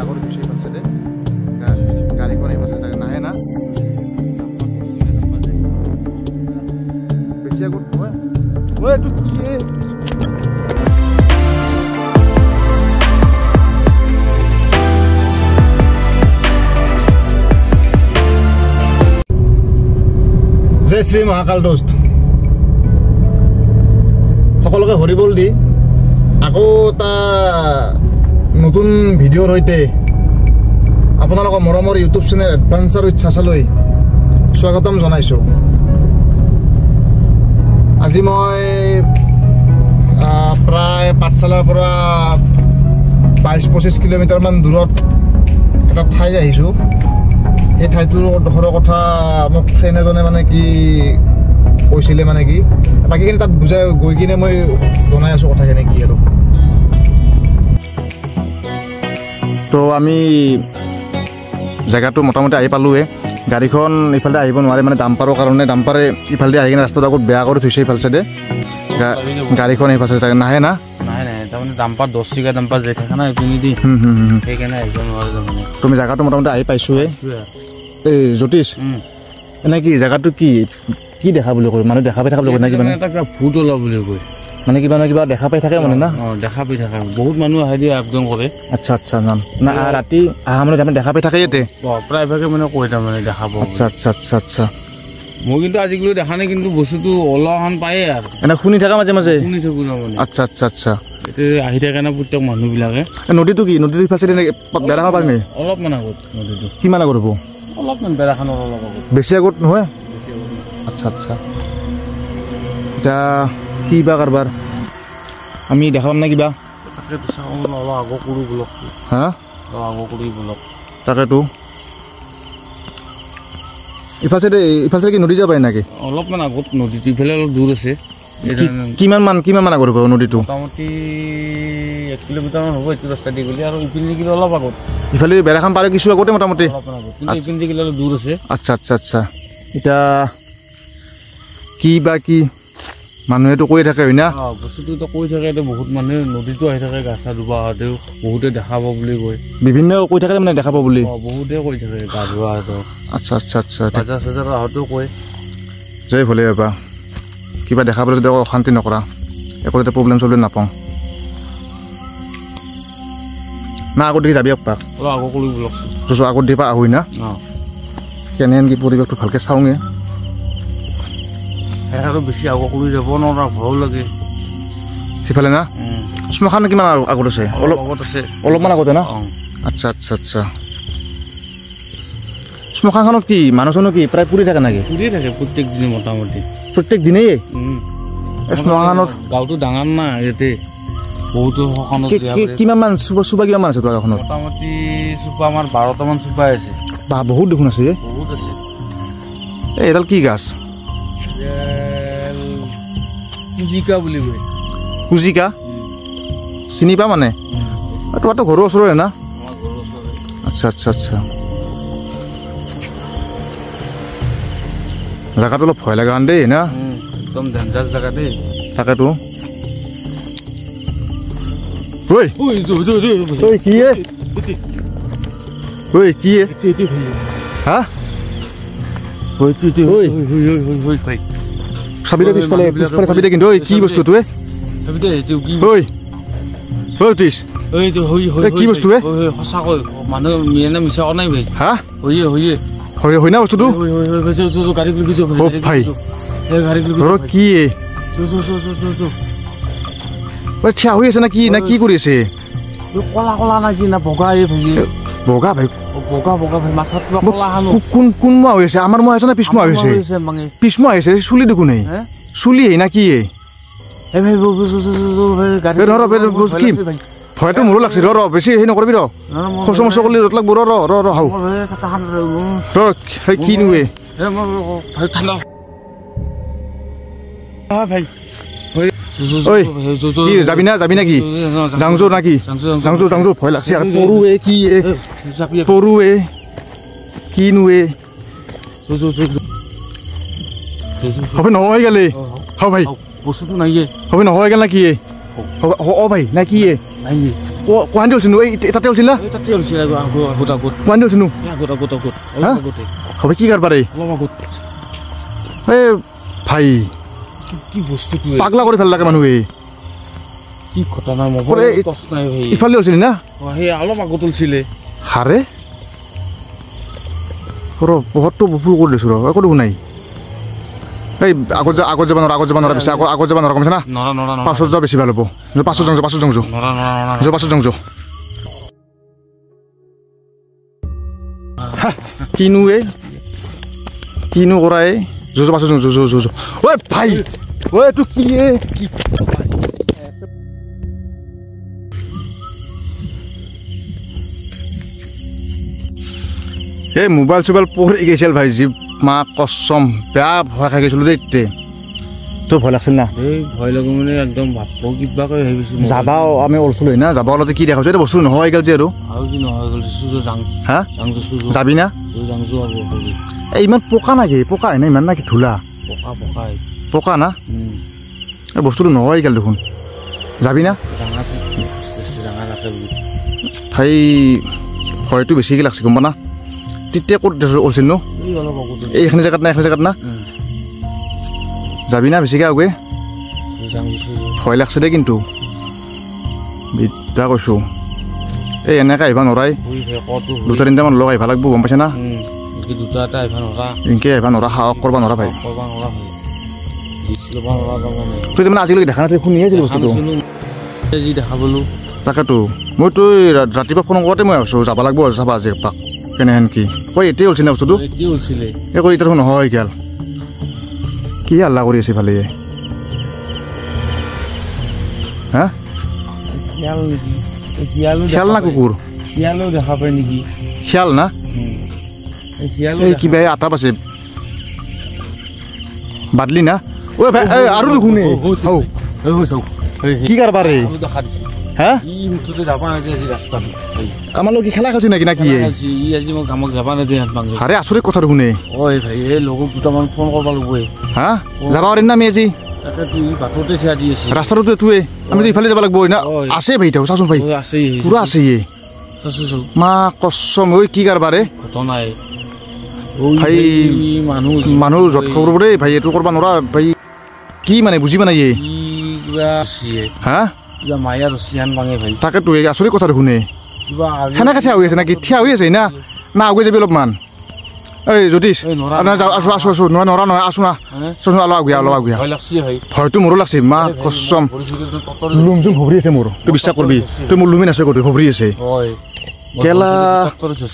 কৰি থৈছে এইখন চাইডে গাড়ীখন এইখন চাইডে নাহে না বেছি আগত নহয় ঐ এইটো কি জয় শ্ৰী মহাকাল দোস্ত সকলোকে হৰিবল দি আকৌ এটা নতুন ভিডিঅ'ৰ সৈতে আপোনালোকৰ মৰমৰ ইউটিউব চেনেল এডভেঞ্চাৰ উইথ চাচালৈ স্বাগতম জনাইছোঁ। আজি মই প্ৰায় পাঠশালাৰ পৰা 22-25 কিলোমিটাৰমান দূৰত এটা ঠাই আহিছোঁ। এই ঠাইটোৰ ডোখৰৰ কথা মোক ফ্ৰেণ্ড এজনে মানে কি কৈছিলে মানে কি বাকীখিনি তাত বুজাই গৈ কিনে মই জনাই আছোঁ কথাখিনি কি আৰু। তো আমি জেগাটো মোটামুটি আহি পালোঁৱে। গাড়ীখন ইফালে আহিব নোৱাৰে মানে ডাম্পাৰৰ কাৰণে ডাম্পাৰে ইফালে আহি কিনে ৰাস্তাটো আগত বেয়া কৰি থৈছে ইফাল চাইডে গাড়ীখন এইফাল চাইডে নাহে না তাৰমানে ডাম্পাৰ 10 চিকা ডাম্পাৰ যে থাকে না এইপিনি দি সেইকাৰণে আহিব নোৱাৰে তাৰমানে। তুমি জেগাটো মোটামুটি আহি পাইছোঁৱে। এই জ্যোতিষ এনে কি জেগাটো কি কি দেখা বুলি কয় মানুহ দেখা পাই থকা বুলি কয় নেকি মানে এটা ভূত ওলা বুলি কয় মানে কিবা না কিবা দেখা পাই থাকে মানে না দেখা পাই থাকে বহুত মানুহ আহে দিয়ে আপডাউন কৰে। আচ্ছা আচ্ছা নাম না ৰাতি আহা মানে আমি দেখা পাই থাকে ইয়াতে প্ৰায়ভাগে মানে কৈ তাৰমানে দেখা পাওঁ। আচ্ছা আচ্ছা আচ্ছা আচ্ছা মই কিন্তু আজিকালি দেখা নাই কিন্তু বস্তুটো ওলাহান পায়ে আৰু এনে শুনি থকা মাজে মাজে শুনি থাকোঁ তাৰমানে। আচ্ছা আচ্ছা আচ্ছা এতিয়া আহি থাকে না প্ৰত্যেক মানুহবিলাকে। নদীটো কি নদীটো ইফালে বেৰা খাব পাৰি নেকি অলপমান আগত নদীটো কিমান আগত হ'ব অলপমান বেৰাখনৰ অলপ আগত বেছি আগত নহয়। আচ্ছা আচ্ছা এতিয়া কি বা কাৰবাৰ আমি দেখা পাম না কিবা আগৰ কৰোঁ ব্লক হা আগৰ কৰি ব্লক তাকেতো ইফাল চাইডে কি নদী যাব পাৰে নেকি অলপমান আগত নদীটো ইফালে অলপ দূৰ আছে। কিমান মান আগত হ'ব নদীটো মোটামুটি 1 কিলোমিটাৰমান হ'ব এইটো ৰাস্তা দি গ'লে আৰু ইপিনে গ'লে অলপ আগত ইফালে বেৰাখন পাৰে কিছু আগতে মোটামুটি কিন্তু ইপিনে গ'লে অলপ দূৰ আছে। আচ্ছা আচ্ছা আচ্ছা এতিয়া কি বা কি মানুহেতো কৈ থাকে হয় না বস্তুটো কৈ থাকে বহুত মানুহে নদীটো আহি থাকে গা চা ধুবা আহোঁতেও বহুতে দেখাব বুলি কয় বিভিন্ন কৈ থাকে মানে দেখাব বুলি বহুতে কৈ থাকে গা ধুৱা আহোঁতেও। আচ্ছা আচ্ছা আচ্ছা বাজাৰ চাজাৰ আহোঁতেও কয় জয় ভলে বাবা কিবা দেখাবলৈ যদি অশান্তি নকৰা একো এটা প্ৰব্লেম নাপাওঁ না আগত দেখি যাবি পাক আগত কৰি ব্লকটো আগত দি পা আহোঁ না কেনেহেন কি পৰিৱেশটো ভালকৈ চাওঁগে আৰু বেছি আগত কৰি যাব নোৱাৰা ভয়ো লাগে সেইফালে না শ্মশান কিমান আগত আছে অলপ আগত আছে অলপমান আগতে না আচ্ছা আচ্ছা আচ্ছা শ্মশানখনত কি মানুহ চানুহ কি প্ৰায় পুৰি থাকে নেকি পুৰি থাকে প্ৰত্যেক দিনে মোটামুটি প্ৰত্যেক দিনেই শ্মশানত গাঁৱটো ডাঙৰ না ইয়াতে বহুতো কিমান মান চুপা কিমান মান আছে তো গাঁওখনত মোটামুটি চুপা আমাৰ 12টামান চুপা আছে বা বহুত দেখোন আছে বহুত আছে এই এডাল কি গাছ কুজিকা বুলি কয় কুজিকা চিনি পা মানে তোমাৰতো ঘৰৰ ওচৰৰে না আচ্ছা আচ্ছা আচ্ছা জেগাটো অলপ ভয় লগা দেই না একদম ডেঞ্জাৰ জেগা দেই তাকেতো কি হা চাবি দে পিছফালে চাবি দে কিন্তু কি বস্তু তোৱে কি বস্তু সঁচাকৈ মানুহ মিয়ানে মিছা কৰা নাই ভাই হা হয় না বস্তুটো ভাই কি থিয়া হৈ আছে না কি কৰি আছে কলা কলা না কি না বগা বগা ভাই বগা বগা ভাই মাথাত কলা হানো কোন মা হৈ আছে আমাৰ মা আছে না পিছমা হৈছে পিছমা হৈছে চুলি দেখোন নাই চুলি না কি কি ভয়তো মোৰো লাগছে ৰ বেছি হেৰি নকৰিবি ৰ খচ মচ কৰিলে ৰ'দ লাগব ৰ হাও কি নুৱে ভাই যাবি না কি যাওঁ নাকি যাওঁ ভয় লাগছে আৰু পৰুৱে কি পৰুৱে কি নুৱে হবে নহয় গেলে হ ভাই বস্তুটো নাই হবে নহয় গেল না কি ও ভাই না কি কোহান্দি ওলছিনো এই তাতে ওলছিল না এই তাতে ওলছিল আগত কোহান্দি ওলছিনো আগত হবে কি কারবারে অলপ আগত এ ভাই কি বস্তু পাগলা করে ফেল লাগে মানুহে কি ঘটনা মোবাইল টচ নাই ভাই ইফালে ওলছিলি না সেই অলপ আগত ওলছিলে হাৰে বহুতটো ভুল কৰি দিছোঁ একো দেখোন নাই এই আগত যাব নোৱাৰা বেছি আগত যাব নোৱাৰা কমিছে না পাছত যোৱা বেছি ভাল হ'ব পাছত যাওঁ কিনো কৰা এই পাছত যাওঁ ঐ ভাই ঐ এইটো কি এই মোবাইল চোবাইল পৰি গৈছিল ভাই যি মা কচম বেয়া ভয় খাই গৈছিলোঁ দেই এতিয়া তোৰ ভয় লাগিছিল না এই ভয় লাগে মানে একদম ভাবব কিবা কৰি ভাবিছোঁ যাবাও আমি ওলছিলোঁ না যাব ওলাতে কি দেখাইছোঁ এতিয়া বস্তু নহয় গ'ল যে আৰু কি নহয় গ'ল যাং হা যাবি না এই ইমান পকা নাকি পকা হয় না ইমান নাকি ধূলা পকা না এই বস্তুটো নহয় গ'ল দেখোন যাবি না ভাই ভয়টো বেছিকৈ লাগছে গম পা না তেতিয়া ক'ত ওলছিল নো এইখিনি জেগাত না যাবি না বেছিকৈ আগে ভয় লাগছে দেই কিন্তু বিদ্যা কৈছোঁ এই এনেকৈ আহিব নোৱাৰাই দুটা তিনিটামান লগ আহিব লাগিব গম পাইছে না এনেকৈ আহিব নোৱাৰা সাহস কৰিব নোৱাৰা ভাই তই তাৰমানে আজিলৈকে দেখা নাছিল শুনিয়ে আছিলো বস্তুটো তাকেতো মইতো ৰাতিপুৱা ফোন কৰোঁতে মই ভাবিছোঁ যাব লাগিব চাবা আজি এপাক কেনেহেন কি কৈ এতিয়াই ওলছিল না বস্তুটো এই কৈ এতিয়া নহয় গেল কি হাল্লা কৰি আছে ভালে হা খেয়াল না কুকুৰ দেখা পায় নেকি খেয়াল না এই কিবা আটা পাছে বাদলি না ঐ ভাই আৰু দেখোন কি কাৰবাৰে হা আমাৰ লগত কি খেলা খাইছোঁ নেকি না কি আৰে আচৰিত কথাটো শুনে হা যাব পাৰিম না আমি আজি ৰাস্তাটোতো এইটোৱে আমিতো ইফালে যাব লাগিব না আছে ভাই তেওঁ চাচোন ভাই পুৰা আছে মা কচম ঐ কি কাৰবাৰে ভাই মানুহ য'ত খবৰ দেই ভাই এইটো কৰিব নোৱাৰা ভাই কি মানে বুজি পোৱা নাই হা তাকেতো এই আচৰিত কথাটো শুনে সেনেকৈ থিয়া হৈ আছে নাকি থিয়া হৈ আছে না আগুৱাই যাবি অলপমান এই জ্যোতিষ আছো নহয় আছো না চোন অলপ আগুৱা হয়তো মোৰো লাগছে মা কচম লুম চুম ভৰি আছে মোৰ তই বিশ্বাস কৰিবি তই মোৰ লুমি নাছে কৰি ভৰি আছে কেলা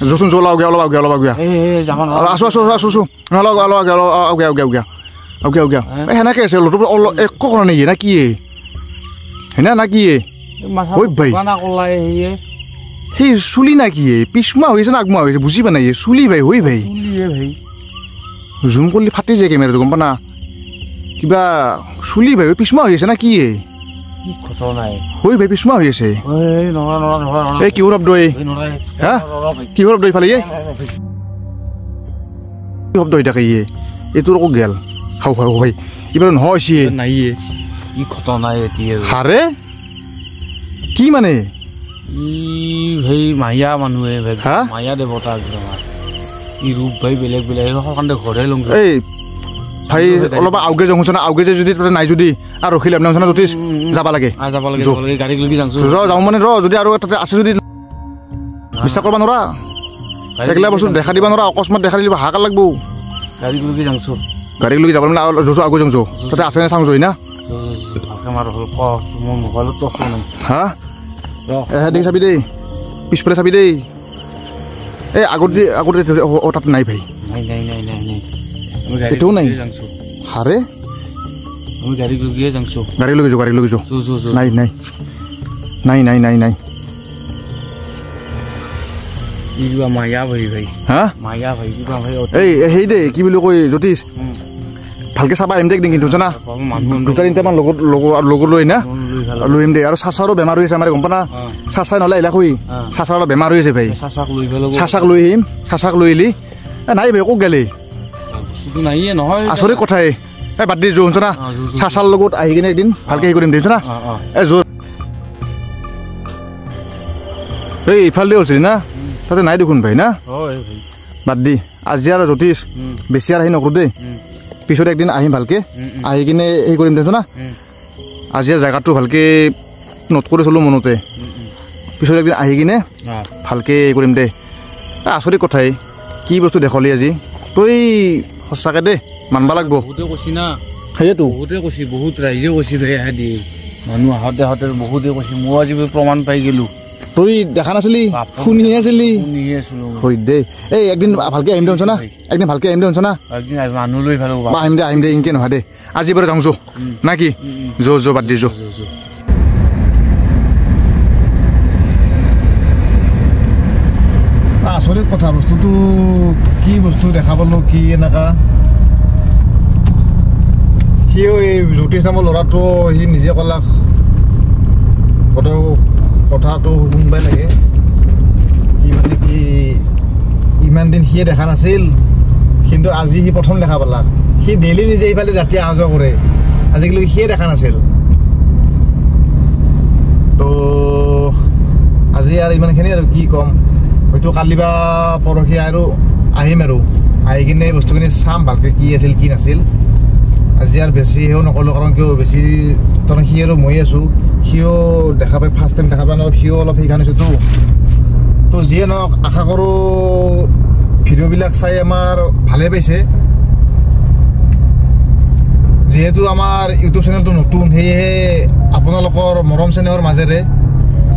জচোন জল অলপ আগুৱা আগুৱা সেনেকৈ আছে একো কৰা নাই না কি হেনা না কি ভাই সেই চুলি না কি পিছমা হৈছে না আগমা হৈছে বুজি পোৱা নাই চুলি ভাই হৈ ভাই জুম কৰিলে ফাটি যায় কেমেৰাটো গম পা না কিবা চুলি ভাই পিছমা হৈ আছে না কি হৈ ভাই পিছমা হৈ আছে এই কিহৰ শব্দ হা কিহৰ শব্দ ইফালে কি শব্দ হৈ থাকে এইটোৰ আকৌ গেল খাওঁ ভাই এইবাৰ নহয় হাৰে কি মানে মায়া মানুহে মায়া দেৱতা ই ৰূপ ভাই বেলেগ ঘৰে লং এই ভাই অলপ আউগে যাওঁ না আউগে যে যদি নাই যদি আৰু ৰখি লাভ নাই জ্যোতিষ যাব লাগে গাড়ী লৈ যাওঁ মানে যদি আৰু তাতে আছে যদি বিশ্বাস কৰিব নোৱাৰা এইগিলা বস্তু দেখা দিব নোৱাৰা অকস্মাত দেখা দিলে হাকাৰ লাগব গাড়ী লৈ যাব মানে জোচো আগুৱাই যাওঁ তাতে আছে নে চাওঁ জই না হা দেখি চাবি দেই পিছফালে চাবি দেই এই আগতে তাত নাই ভাই এইটোও নাই হাৰে গাড়ী লৈ যাওঁ নাই মায়া ভাই হা মায়া ভাই এই সেই দেই কি বুলি কয় জ্যোতিষ ভালকে চাবা আহিম দেই কিন্তু জানা দুটা তিনিটামান লগত লৈ না লৈ আহিম দেই আৰু চাচাৰো বেমাৰ হৈ আছে আমাৰ গম পা না চাচাই নহ'লে আহিলা খুই চাচাৰ অলপ বেমাৰ হৈ আছে ভাই চাচাক লৈ আহিম চাচাক লৈ আহিলি নাই ভাই ক'ত গেলি আচৰিত কথাই এই বাদ দি যোন না চাচাৰ লগত আহি কিনে এদিন ভালকে হেৰি কৰিম দেখিছ না এই যোৰ এই ইফালে হৈছিল না তাতে নাই দেখোন ভাই না হয় ভাই বাদ দি আজি আৰু জ্যোতিষ বেছি আৰু আহি নকৰোঁ দেই পিছত একদিন আহিম ভালকে আহি কিনে এই কৰিম দেছো না আজি জেগাটো ভালকে নোট কৰি চলোঁ মনতে পিছত একদিন আহি কিনে ভালকে এই কৰিম দে আচৰিত কথাই কি বস্তু দেখলি আজি তই সঁচাকৈ দে মানবা লাগব বহুতে কৈছি না সেয়েতো বহুতে কৈছি বহুত ৰাইজে কৈছি ভাই আহে মানুহ আহোঁতে আহোঁতে বহুতে কৈছি মই আজি প্ৰমাণ পাই গ'লোঁ তই দেখা নাছিলি শুনিহে আছিলি শুনিহে আছিলোঁ হয় দেই এই একদিন ভালকে আহিম দে শুনছ না একদিন ভালকে আহিম দে শুনছ না একদিন মানুহ লৈ ভাল আহিম দে ইনকে নহয় দে আজি বাৰু যাওঁ না কি যো বাদ দি যো আচৰিত কথা বস্তুটো কি বস্তু দেখা পালোঁ কি এনেকা সিও এই জ্যোতিষ নামৰ ল'ৰাটো সি নিজে ক'লাক কথাটো শুনবাই লাগে সি মানে কি ইমান দিন সিয়ে দেখা নাছিল কিন্তু আজি সি প্ৰথম দেখা পালাক সি ডেইলি নিজে ইফালে ৰাতি অহা যোৱা কৰে আজিকালি সিয়ে দেখা নাছিল তো আজি আৰু ইমানখিনি আৰু কি ক'ম হয়তো কালি বা পৰহি আৰু আহিম আৰু আহি কিনে বস্তুখিনি চাম ভালকৈ কি আছিল কি নাছিল আজি আৰু বেছি সেও নক'লোঁ কাৰণ কিয় বেছি তাৰমানে সি আৰু মই আছোঁ সিও দেখা পাই ফাৰ্ষ্ট টাইম দেখা পাই অলপ সিও অলপ সেইখান হৈছোঁতো তো যিয়ে নহওক আশা কৰোঁ ভিডিঅ'বিলাক চাই আমাৰ ভালে পাইছে যিহেতু আমাৰ ইউটিউব চেনেলটো নতুন সেয়েহে আপোনালোকৰ মৰম চেনেহৰ মাজেৰে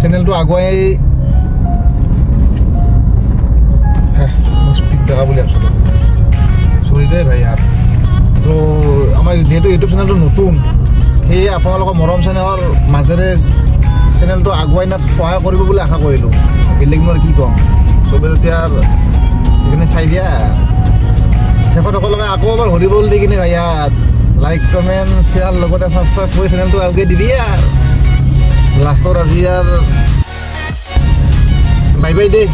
চেনেলটো আগুৱাই স্পীড দেখা বুলি আছোঁ চৰি দেই ভাই ইয়াত তো আমাৰ যিহেতু ইউটিউব চেনেলটো নতুন সেয়ে আপোনালোকৰ মৰম চেনেহৰ মাজেৰে চেনেলটো আগুৱাই নাত সহায় কৰিব বুলি আশা কৰিলোঁ বেলেগ মই কি ক'ম চবে যেতিয়া সেইখিনি চাই দিয়া শেষত সকলোকে আকৌ এবাৰ হৰিবল দি কিনে ভাই ইয়াত লাইক কমেণ্ট শ্বেয়াৰ লগতে ছাবস্ক্ৰাইব কৰি চেনেলটো আগুৱাই দিবি আৰু লাষ্টত আজি আৰু বাই বাই দেই